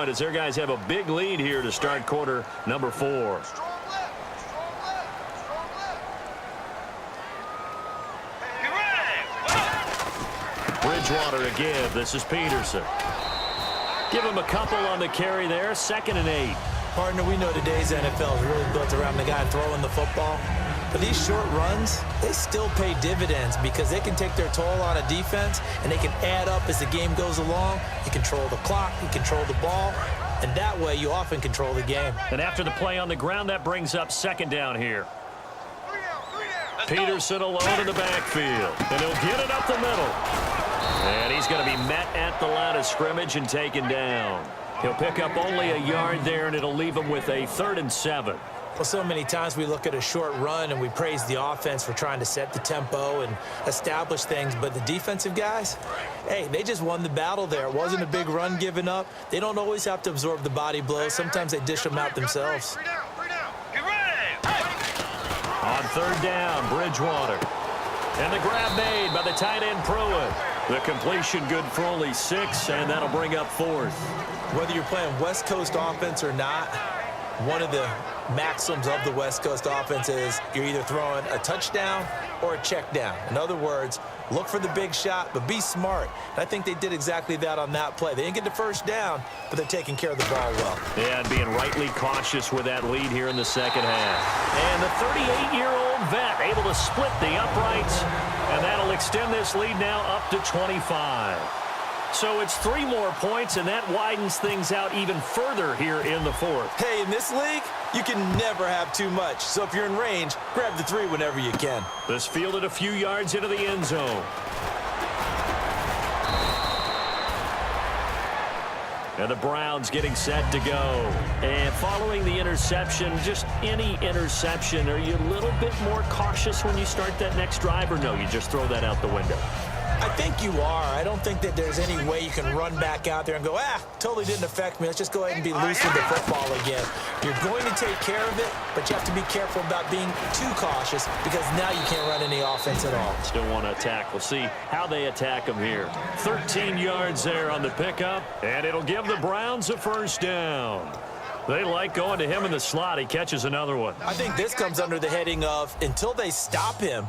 as their guys have a big lead here to start quarter number 4. Bridgewater again. This is Peterson. Give him a couple on the carry there. 2nd and 8. Partner, we know today's NFL is really built around the guy throwing the football. But these short runs, they still pay dividends because they can take their toll on a defense and they can add up as the game goes along. You control the clock, you control the ball, and that way you often control the game. And after the play on the ground, that brings up 2nd down here. Peterson alone in the backfield, and he'll get it up the middle. And he's going to be met at the line of scrimmage and taken down. He'll pick up only a yard there, and it'll leave him with a 3rd and 7. Well, so many times we look at a short run and we praise the offense for trying to set the tempo and establish things, but the defensive guys, hey, they just won the battle there. It wasn't a big run given up. They don't always have to absorb the body blows. Sometimes they dish them out themselves. On 3rd down, Bridgewater. And the grab made by the tight end Pruitt. The completion good for only 6, and that'll bring up 4th. Whether you're playing West Coast offense or not, one of the maxims of the West Coast offense is you're either throwing a touchdown or a check down. In other words, look for the big shot, but be smart. And I think they did exactly that on that play. They didn't get the 1st down, but they're taking care of the ball well. Yeah, and being rightly cautious with that lead here in the 2nd half. And the 38-year-old vet able to split the uprights, and that'll extend this lead now up to 25. So it's 3 more points, and that widens things out even further here in the 4th. Hey, in this league, you can never have too much. So if you're in range, grab the 3 whenever you can. This fielded a few yards into the end zone. And the Browns getting set to go. And following the interception, just any interception, are you a little bit more cautious when you start that next drive, or no, you just throw that out the window? I think you are. I don't think that there's any way you can run back out there and go, totally didn't affect me. Let's just go ahead and be loose with the football again. You're going to take care of it, but you have to be careful about being too cautious because now you can't run any offense at all. Still want to attack. We'll see how they attack him here. 13 yards there on the pickup, and it'll give the Browns a 1st down. They like going to him in the slot. He catches another one. I think this comes under the heading of until they stop him,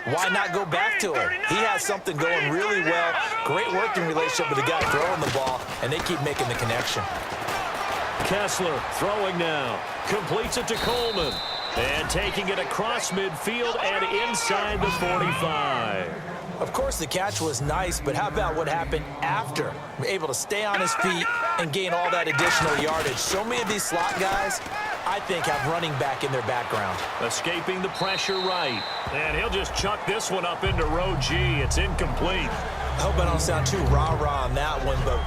why not go back to him? He has something going really well. Great working relationship with the guy throwing the ball, and they keep making the connection. Kessler throwing now. Completes it to Coleman. And taking it across midfield and inside the 45. Of course, the catch was nice, but how about what happened after? Able to stay on his feet and gain all that additional yardage. So many of these slot guys, I think, have running back in their background. Escaping the pressure right. And he'll just chuck this one up into row G. It's incomplete. I hope I don't sound too rah-rah on that one, but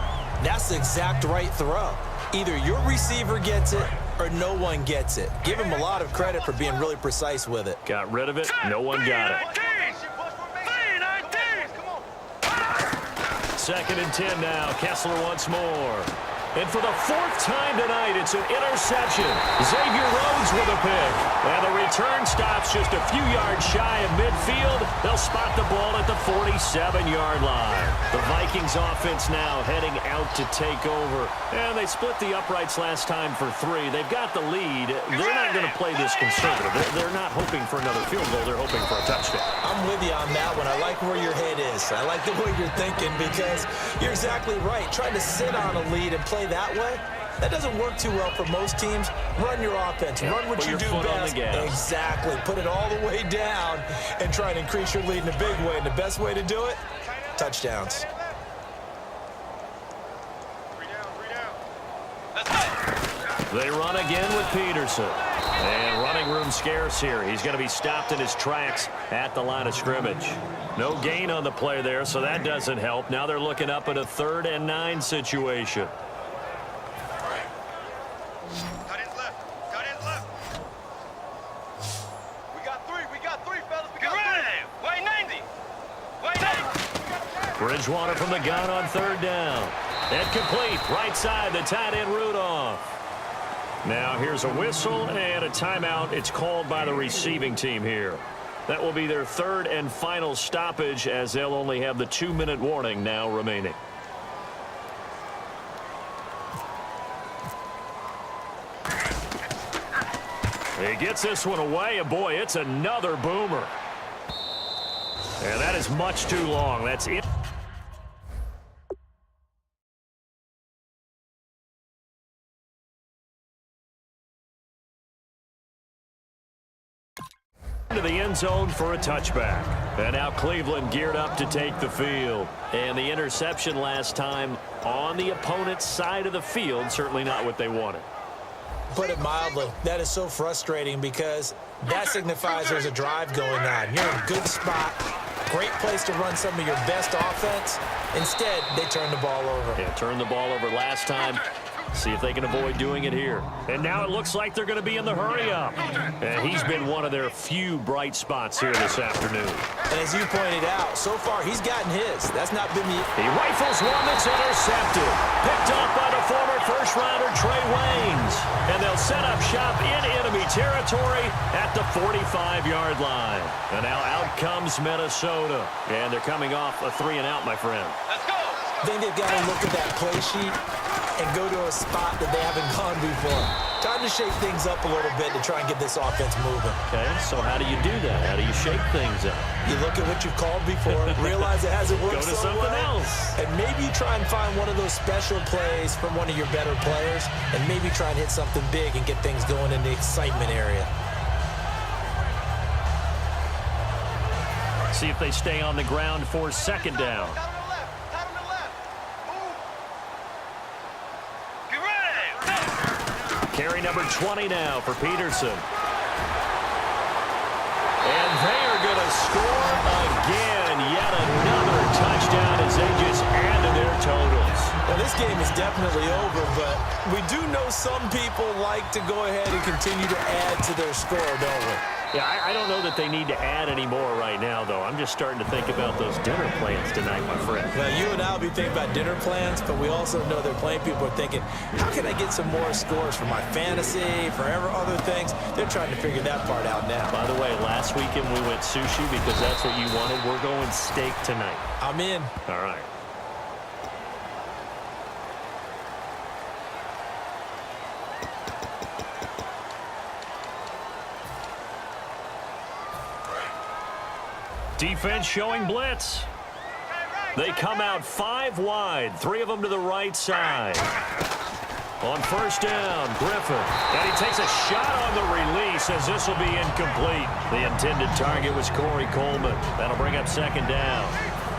that's the exact right throw. Either your receiver gets it or no one gets it. Give him a lot of credit for being really precise with it. Got rid of it. No one got it. 2nd and 10 now. Kessler once more. And for the 4th time tonight, it's an interception. Xavier Rhodes with a pick. And the return stops just a few yards shy of midfield. They'll spot the ball at the 47-yard line. The Vikings offense now heading out to take over. And they split the uprights last time for 3. They've got the lead. They're not going to play this conservative. They're not hoping for another field goal. They're hoping for a touchdown. I'm with you on that one. I like where your head is. I like the way you're thinking because you're exactly right. Trying to sit on a lead and play that way, that doesn't work too well for most teams. Run your offense. Run what you do best. Exactly. Put it all the way down and try and increase your lead in a big way. And the best way to do it, touchdowns. They run again with Peterson. And running room scarce here. He's going to be stopped in his tracks at the line of scrimmage. No gain on the play there, so that doesn't help. Now they're looking up at a 3rd and 9 situation. Bridgewater from the gun on 3rd down. And complete. Right side, the tight end Rudolph. Now here's a whistle and a timeout. It's called by the receiving team here. That will be their 3rd and final stoppage as they'll only have the 2-minute warning now remaining. He gets this one away, and boy, it's another boomer. And that is much too long. That's it. To the end zone for a touchback. And now Cleveland geared up to take the field. And the interception last time on the opponent's side of the field, certainly not what they wanted. Put it mildly, that is so frustrating because that signifies there's a drive going on. You're in a good spot, great place to run some of your best offense. Instead, they turn the ball over. Yeah, turned the ball over last time. See if they can avoid doing it here. And now it looks like they're going to be in the hurry-up. And he's been one of their few bright spots here this afternoon. And as you pointed out, so far he's gotten his. That's not been the... He rifles one that's intercepted. Picked off by the former first-rounder Trey Waynes. And they'll set up shop in enemy territory at the 45-yard line. And now out comes Minnesota. And they're coming off a 3-and-out, my friend. Let's go. Then they've got to look at that play sheet and go to a spot that they haven't gone before. Time to shake things up a little bit to try and get this offense moving. Okay, so how do you do that? How do you shake things up? You look at what you've called before, realize it hasn't worked Go to so something well, else. and maybe try and find one of those special plays from one of your better players, and maybe try and hit something big and get things going in the excitement area. See if they stay on the ground for second down. Carry number 20 now for Peterson. And they are going to score again. Yet another touchdown as they just add to their totals. Well, this game is definitely over, but we do know some people like to go ahead and continue to add to their score, don't we? Yeah, I don't know that they need to add any more right now, though. I'm just starting to think about those dinner plans tonight, my friend. Well, you and I will be thinking about dinner plans, but we also know that plenty of people are thinking, how can I get some more scores for my fantasy, for other things? They're trying to figure that part out now. By the way, last weekend we went sushi because that's what you wanted. We're going steak tonight. I'm in. All right. Defense showing blitz. They come out 5 wide, 3 of them to the right side. On first down, Griffin. And he takes a shot on the release as this will be incomplete. The intended target was Corey Coleman. That'll bring up second down.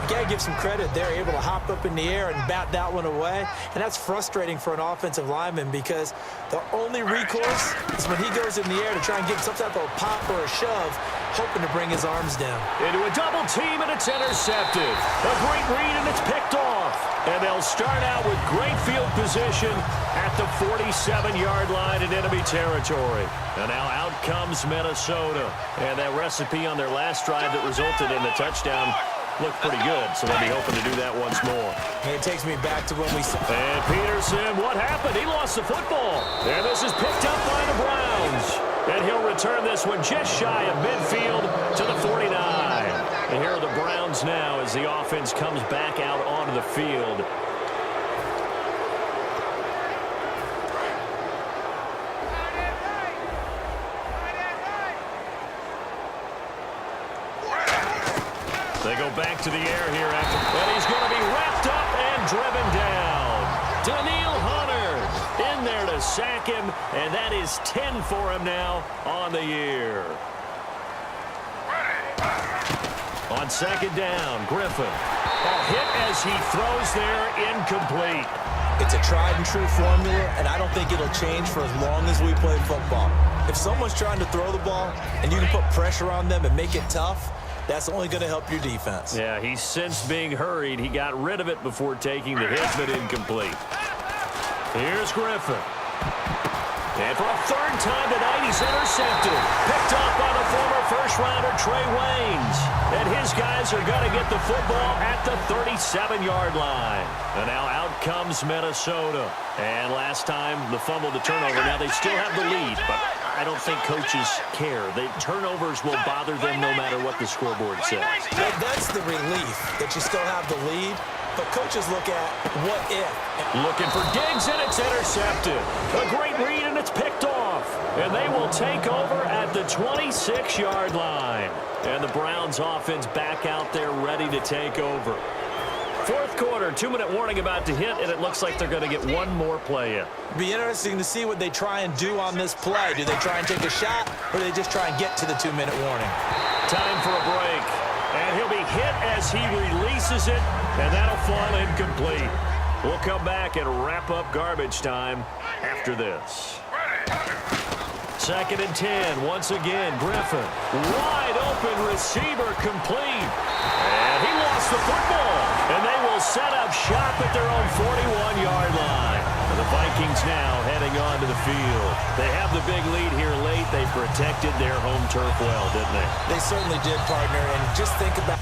You got to give some credit. They're able to hop up in the air and bat that one away. And that's frustrating for an offensive lineman because the only recourse is when he goes in the air to try and get some type of pop or a shove, hoping to bring his arms down. Into a double team, and it's intercepted. A great read, and it's picked off. And they'll start out with great field position at the 47-yard line in enemy territory. And now out comes Minnesota. And that recipe on their last drive that resulted in the touchdown looked pretty good, so they'll be hoping to do that once more. And it takes me back to when we saw... And Peterson, what happened? He lost the football. And this is picked up by the Browns. And he'll return this one just shy of midfield to the 49. And here are the Browns now as the offense comes back out onto the field. They go back to the air here after, and he's going to be wrapped up and driven down. Daniil Hunter in there to sack him, and that is 10 for him now on the year. On second down, Griffin. A hit as he throws there, incomplete. It's a tried-and-true formula, and I don't think it'll change for as long as we play football. If someone's trying to throw the ball, and you can put pressure on them and make it tough, that's only going to help your defense. Yeah, he's since being hurried. He got rid of it before taking the hit, but incomplete. Here's Griffin. And for a third time tonight, he's intercepted. Picked off by the former first-rounder Trey Waynes. And his guys are going to get the football at the 37-yard line. And now out comes Minnesota. And last time, the fumble, the turnover. Now they still have the lead, but I don't think coaches care. The turnovers will bother them no matter what the scoreboard says. That's the relief that you still have the lead. But coaches look at what if. Looking for Diggs, and it's intercepted. A great read, and it's picked off. And they will take over at the 26-yard line. And the Browns offense back out there ready to take over. Fourth quarter, 2-minute warning about to hit, and it looks like they're going to get one more play in. Be interesting to see what they try and do on this play. Do they try and take a shot, or do they just try and get to the 2-minute warning? Time for a break. And he'll be hit as he releases it, and that'll fall incomplete. We'll come back and wrap up garbage time after this. 2nd and 10. Once again, Griffin. Wide open receiver complete. And he lost the football. And they will set up shop at their own 41-yard line. And the Vikings now heading on to the field. They have the big lead here late. They protected their home turf well, didn't they? They certainly did, partner. And just think about